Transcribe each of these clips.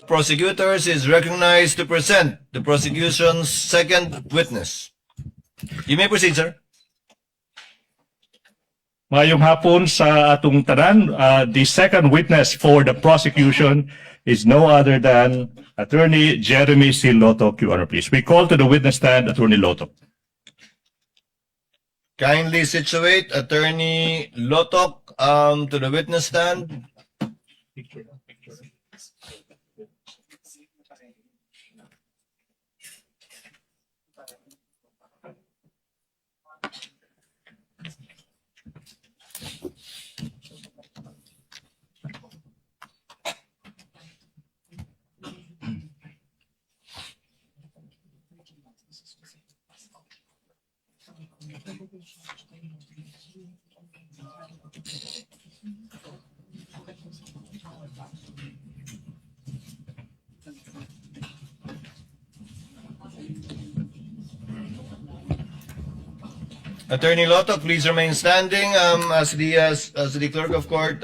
Prosecutors is recognized to present the prosecution's second witness. You may proceed, sir. Mayong hapon sa atong tanan, the second witness for the prosecution is no other than Attorney Jeremy C. Lotoc, Your Honor, please. We call to the witness stand Attorney Lotoc. Kindly situate Attorney Lotoc to the witness stand. Attorney Lotoc, please remain standing as the clerk of court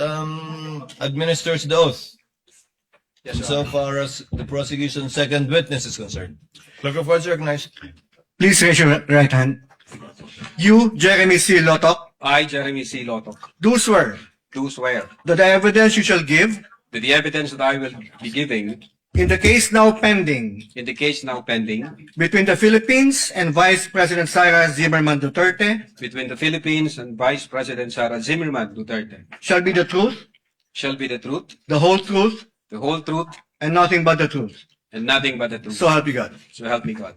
administers the oath. Yes, Your So Honor. far as the prosecution's second witness is concerned. Clerk of court is recognized. Please raise your right hand. You, Jeremy C. Lotoc, I, Jeremy C. Lotoc, do swear do swear that the evidence you shall give that the evidence that I will be giving in the case now pending in the case now pending between the Philippines and Vice President Sara Duterte between the Philippines and Vice President Sara Duterte shall be the truth, shall be the truth, the whole truth, the whole truth, and nothing but the truth. and nothing but the truth. So help you God. So help me God.